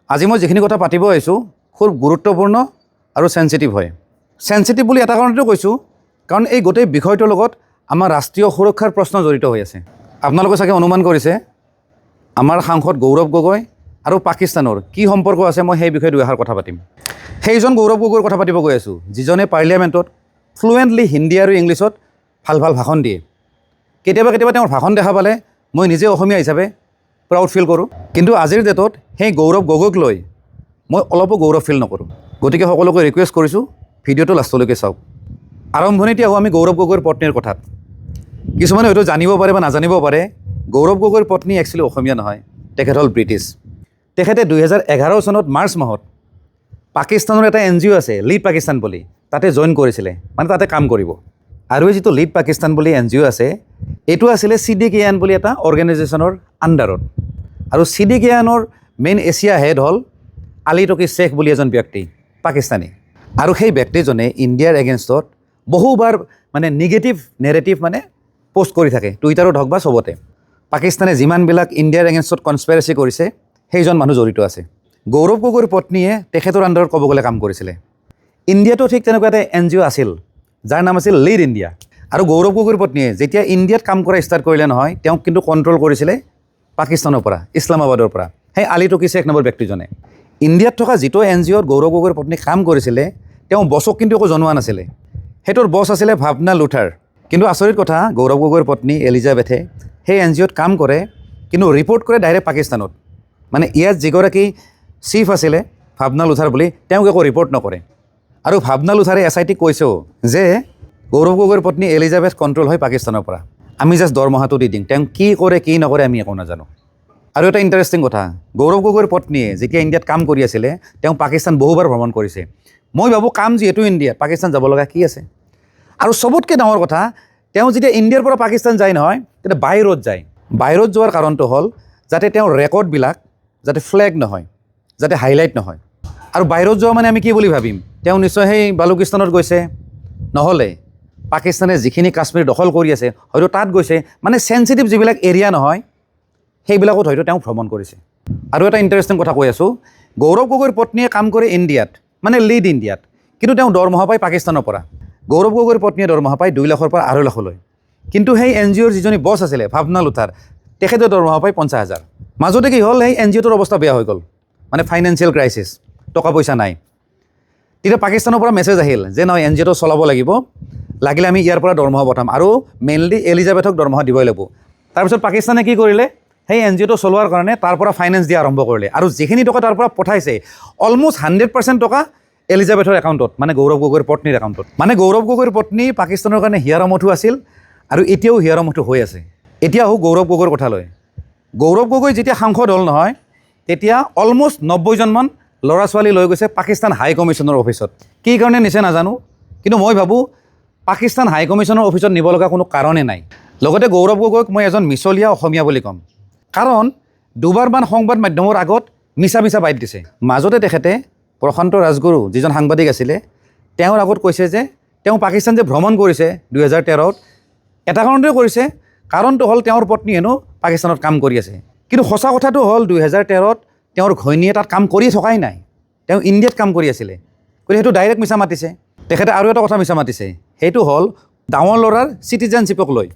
আজি মই যিখিনি কথা পাতিব আহিছোঁ খুব গুৰুত্বপূৰ্ণ আৰু সেনচিটিভ হয়। সেনচিটিভ বুলি এটা কাৰণতে কৈছোঁ, কাৰণ এই গোটেই বিষয়টোৰ লগত আমাৰ ৰাষ্ট্ৰীয় সুৰক্ষাৰ প্ৰশ্ন জড়িত হৈ আছে। আপোনালোকে চাগে অনুমান কৰিছে আমাৰ সাংসদ গৌৰৱ গগৈ আৰু পাকিস্তানৰ কি সম্পৰ্ক আছে। মই সেই বিষয়ে দুই এষাৰ কথা পাতিম। সেইজন গৌৰৱ গগৈৰ কথা পাতিব গৈ আছোঁ, যিজনে পাৰ্লিয়ামেণ্টত ফ্লুৱেণ্টলি হিন্দী আৰু ইংলিছত ভাল ভাষণ দিয়ে। কেতিয়াবা তেওঁৰ ভাষণ দেখা পালে মই নিজে অসমীয়া হিচাপে প্ৰাউড ফিল কৰোঁ। কিন্তু আজিৰ ডেটত সেই গৌৰৱ গগৈক লৈ মই অলপো গৌৰৱ ফিল নকৰোঁ। গতিকে সকলোকে ৰিকুৱেষ্ট কৰিছোঁ ভিডিঅ'টো লাষ্টলৈকে চাওক। আৰম্ভণিতে আহোঁ আমি গৌৰৱ গগৈৰ পত্নীৰ কথাত। কিছুমানে হয়তো জানিব পাৰে বা নাজানিব পাৰে, গৌৰৱ গগৈৰ পত্নী একচুৱেলি অসমীয়া নহয়, তেখেত হ'ল ব্ৰিটিছ। তেখেতে 2011 চনত মাৰ্চ মাহত পাকিস্তানৰ এটা NGO আছে লিড পাকিস্তান বুলি, তাতে জইন কৰিছিলে, মানে তাতে কাম কৰিব। আৰু এই যিটো লিড পাকিস্তান বুলি NGO আছে, এইটো আছিলে CDKN বুলি এটা অৰ্গেনাইজেশ্যনৰ আণ্ডাৰত। আৰু CDKNৰ মেইন এছিয়া হেড হ'ল আলী টকি শ্বেখ বুলি এজন ব্যক্তি, পাকিস্তানী। আৰু সেই ব্যক্তিজনে ইণ্ডিয়াৰ এগেইনষ্টত বহুবাৰ মানে নিগেটিভ নেৰেটিভ মানে পোষ্ট কৰি থাকে, টুইটাৰত হওক বা চবতে। পাকিস্তানে যিমানবিলাক ইণ্ডিয়াৰ এগেইনষ্টত কনস্পিৰেচি কৰিছে, সেইজন মানুহ জড়িত আছে। গৌৰৱ গগৈৰ পত্নীয়ে তেখেতৰ আণ্ডাৰত ক'ব গ'লে কাম কৰিছিলে। ইণ্ডিয়াতো ঠিক তেনেকুৱা এটা NGO আছিল, যাৰ নাম আছিল লিড ইণ্ডিয়া। আৰু গৌৰৱ গগৈৰ পত্নীয়ে যেতিয়া ইণ্ডিয়াত কাম কৰা ষ্টাৰ্ট কৰিলে নহয়, তেওঁক কিন্তু কণ্ট্ৰল কৰিছিলে পাকিস্তানৰ পৰা, ইছলামাবাদৰ পৰা, সেই আলী টকি শ্বেখ নামৰ ব্যক্তিজনে। ইণ্ডিয়াত থকা যিটো NGOত গৌৰৱ গগৈৰ পত্নী কাম কৰিছিলে, তেওঁ বছক কিন্তু একো জনোৱা নাছিলে। সেইটোৰ বছ আছিলে ভাৱনা লুথাৰ। কিন্তু আচৰিত কথা, গৌৰৱ গগৈৰ পত্নী এলিজাবেথে সেই NGOত কাম কৰে, কিন্তু ৰিপৰ্ট কৰে ডাইৰেক্ট পাকিস্তানত। মানে ইয়াত যিগৰাকী চিফ আছিলে ভাৱনা লুথাৰ বুলি, তেওঁক একো ৰিপৰ্ট নকৰে। আৰু ভাৱনা লুথাৰে SITক কৈছেও যে গৌৰৱ গগৈৰ পত্নী এলিজাবেথ কণ্ট্ৰল হয় পাকিস্তানৰ পৰা, আমি জাষ্ট দৰমহাটো দি দিম, তেওঁ কি কৰে কি নকৰে আমি একো নাজানো। আৰু এটা ইণ্টাৰেষ্টিং কথা, গৌৰৱ গগৈৰ পত্নীয়ে যেতিয়া ইণ্ডিয়াত কাম কৰি আছিলে, তেওঁ পাকিস্তান বহুবাৰ ভ্ৰমণ কৰিছে। মই ভাবোঁ কাম যিহেতু ইণ্ডিয়াত, পাকিস্তান যাব লগা কি আছে। আৰু চবতকৈ ডাঙৰ কথা, তেওঁ যেতিয়া ইণ্ডিয়াৰ পৰা পাকিস্তান যায় নহয়, তেতিয়া বাহিৰত যায়। বাহিৰত যোৱাৰ কাৰণটো হ'ল যাতে তেওঁৰ ৰেকৰ্ডবিলাক যাতে ফ্লেগ নহয়, যাতে হাইলাইট নহয়। আৰু বাহিৰত যোৱা মানে আমি কি বুলি ভাবিম, তেওঁ নিশ্চয় সেই বালুচিস্তানত গৈছে, নহ'লে পাকিস্তানে যিখিনি কাশ্মীৰ দখল কৰি আছে হয়তো তাত গৈছে। মানে চেঞ্চিটিভ যিবিলাক এৰিয়া নহয়, সেইবিলাকত হয়তো তেওঁ ভ্ৰমণ কৰিছে। আৰু এটা ইণ্টাৰেষ্টিং কথা কৈ আছোঁ, গৌৰৱ গগৈৰ পত্নীয়ে কাম কৰে ইণ্ডিয়াত, মানে লিড ইণ্ডিয়াত, কিন্তু তেওঁ দৰমহা পায় পাকিস্তানৰ পৰা। গৌৰৱ গগৈৰ পত্নীয়ে দৰমহা পায় 2 লাখৰ পৰা 2.5 লাখলৈ। কিন্তু সেই NGOৰ যিজনী বছ আছিলে ভাৱনা লুথাৰ, তেখেতে দৰমহা পায় 50,000। মাজতে কি হ'ল, সেই NGOটোৰ অৱস্থা বেয়া হৈ গ'ল, মানে ফাইনেন্সিয়েল ক্ৰাইচিছ, টকা পইচা নাই। তেতিয়া পাকিস্তানৰ পৰা মেছেজ আহিল যে নহয়, NGOটো চলাব লাগিব, লাগিলে আমি ইয়াৰ পৰা দৰমহা পঠাম, আৰু মেইনলি এলিজাবেথক দৰমহা দিবই লাগিব। তাৰপিছত পাকিস্তানে কি কৰিলে, সেই NGOটো চলোৱাৰ কাৰণে তাৰ পৰা ফাইনেন্স দিয়া আৰম্ভ কৰিলে। আৰু যিখিনি টকা তাৰ পৰা পঠাইছে, অলমষ্ট 100% টকা এলিজাবেথৰ একাউণ্টত, মানে গৌৰৱ গগৈৰ পত্নীৰ একাউণ্টত। মানে গৌৰৱ গগৈৰ পত্নী পাকিস্তানৰ কাৰণে হিয়াৰমঠু আছিল, আৰু এতিয়াও হিয়াৰমঠু হৈ আছে। এতিয়া আহোঁ গৌৰৱ গগৈৰ কথালৈ। গৌৰৱ গগৈ যেতিয়া সাংসদ হ'ল নহয়, তেতিয়া অলমষ্ট 90জনমান ল'ৰা ছোৱালী লৈ গৈছে পাকিস্তান হাই কমিশ্যনৰ অফিচত। কি কাৰণে নিছে নাজানো, কিন্তু মই ভাবোঁ পাকিস্তান হাই কমিশ্যনৰ অফিচত নিব লগা কোনো কাৰণেই নাই। লগতে গৌৰৱ গগৈক মই এজন মিছলীয়া অসমীয়া বুলি ক'ম, কাৰণ দুবাৰমান সংবাদ মাধ্যমৰ আগত মিছা বাইট দিছে। মাজতে তেখেতে প্ৰশান্ত ৰাজগুৰু যিজন সাংবাদিক আছিলে, তেওঁৰ আগত কৈছে যে তেওঁ পাকিস্তান যে ভ্ৰমণ কৰিছে 2013ত, এটা কাৰণতে কৰিছে, কাৰণটো হ'ল তেওঁৰ পত্নী হেনো পাকিস্তানত কাম কৰি আছে। কিন্তু সঁচা কথাটো হ'ল 2013ত তেওঁৰ ঘৈণীয়ে তাত কাম কৰি থকাই নাই, তেওঁ ইণ্ডিয়াত কাম কৰি আছিলে। গতিকে সেইটো ডাইৰেক্ট মিছা মাতিছে। তেখেতে আৰু এটা কথা মিছা মাতিছে, সেইটো হ'ল ডাঙৰ ল'ৰাৰ চিটিজেনশ্বিপক লৈ।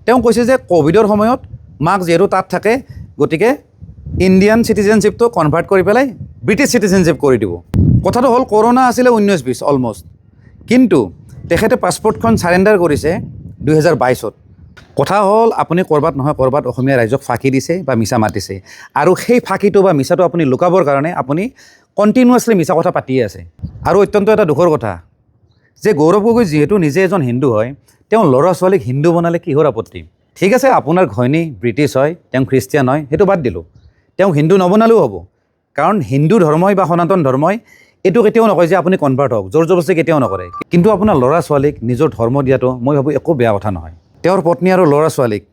তেওঁ কৈছে যে ক'ভিডৰ সময়ত মাক যিহেতু তাত থাকে, গতিকে ইণ্ডিয়ান চিটিজেনশ্বিপটো কনভাৰ্ট কৰি পেলাই ব্ৰিটিছ চিটিজেনশ্বিপ কৰি দিব। কথাটো হ'ল কৰোণা আছিলে 19-20 অলমষ্ট, কিন্তু তেখেতে পাছপৰ্টখন চাৰেণ্ডাৰ কৰিছে 2022ত। কথা হ'ল আপুনি ক'ৰবাত নহয় ক'ৰবাত অসমীয়া ৰাইজক ফাঁকি দিছে বা মিছা মাতিছে, আৰু সেই ফাঁকিটো বা মিছাটো আপুনি লুকাবৰ কাৰণে আপুনি কণ্টিনিউৱাছলি মিছা কথা পাতিয়ে আছে। আৰু অত্যন্ত এটা দুখৰ কথা যে গৌৰৱ গগৈ যিহেতু নিজে এজন হিন্দু হয়, তেওঁ ল'ৰা ছোৱালীক হিন্দু বনালে কিহৰ আপত্তি। ঠিক আছে, আপোনাৰ ঘৈণী ব্ৰিটিছ হয়, তেওঁ খ্ৰীষ্টিয়ান হয়, সেইটো বাদ দিলোঁ, তেওঁ হিন্দু নবনালেও হ'ব। কাৰণ হিন্দু ধৰ্মই বা সনাতন ধৰ্মই এইটো কেতিয়াও নকয় যে আপুনি কনভাৰ্ট হওক, জোৰ জবৰদস্তি কেতিয়াও নকৰে। কিন্তু আপোনাৰ ল'ৰা ছোৱালীক নিজৰ ধৰ্ম দিয়াটো মই ভাবোঁ একো বেয়া কথা নহয়। তেওঁৰ পত্নী আৰু ল'ৰা ছোৱালীক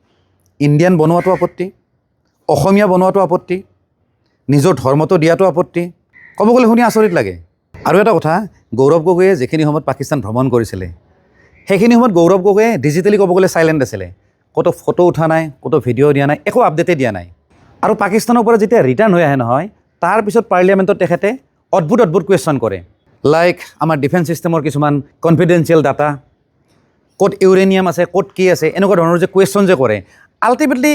ইণ্ডিয়ান বনোৱাটো আপত্তি, অসমীয়া বনোৱাটো আপত্তি, নিজৰ ধৰ্মটো দিয়াটো আপত্তি, ক'ব গ'লে শুনি আচৰিত লাগে। আৰু এটা কথা, গৌৰৱ গগৈয়ে যিখিনি সময়ত পাকিস্তান ভ্ৰমণ কৰিছিলে, সেইখিনি সময়ত গৌৰৱ গগৈয়ে ডিজিটেলি ক'ব গ'লে চাইলেণ্ট আছিলে, ক'তো ফটো উঠা নাই, ক'তো ভিডিঅ' দিয়া নাই, একো আপডেটেই দিয়া নাই। আৰু পাকিস্তানৰ পৰা যেতিয়া ৰিটাৰ্ণ হৈ আহে নহয়, তাৰপিছত পাৰ্লিয়ামেণ্টত তেখেতে অদ্ভুত কুৱেশ্যন কৰে লাইক আমাৰ ডিফেন্স ছিষ্টেমৰ কিছুমান কনফিডেঞ্চিয়েল ডাটা, ক'ত ইউৰেনিয়াম আছে, ক'ত কি আছে, এনেকুৱা ধৰণৰ যে কুৱেশ্যন যে কৰে, আল্টিমেটলি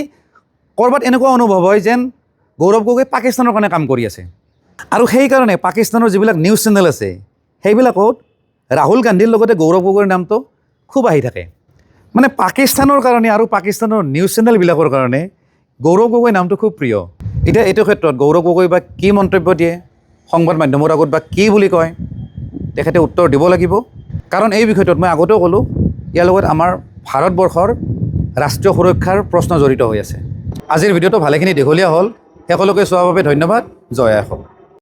ক'ৰবাত এনেকুৱা অনুভৱ হয় যেন গৌৰৱ গগৈ পাকিস্তানৰ কাৰণে কাম কৰি আছে। আৰু সেইকাৰণে পাকিস্তানৰ যিবিলাক নিউজ চেনেল আছে সেইবিলাকত ৰাহুল গান্ধীৰ লগতে গৌৰৱ গগৈৰ নামটো খুব আহি থাকে। মানে পাকিস্তানৰ কাৰণে আৰু পাকিস্তানৰ নিউজ চেনেলবিলাকৰ কাৰণে গৌৰৱ গগৈ নামটো খুব প্ৰিয়। এতিয়া এইটো ক্ষেত্ৰত গৌৰৱ গগৈ বা কি মন্তব্য দিয়ে, সংবাদ মাধ্যমৰ আগত বা কি বুলি কয়, তেখেতে উত্তৰ দিব লাগিব। কাৰণ এই বিষয়টোত মই আগতেও ক'লোঁ, ইয়াৰ লগত আমাৰ ভাৰতবৰ্ষৰ ৰাষ্ট্ৰীয় সুৰক্ষাৰ প্ৰশ্ন জড়িত হৈ আছে। আজিৰ ভিডিঅ'টো ভালেখিনি দীঘলীয়া হ'ল। সকলোকে চোৱাৰ বাবে ধন্যবাদ। জয় আই অসম।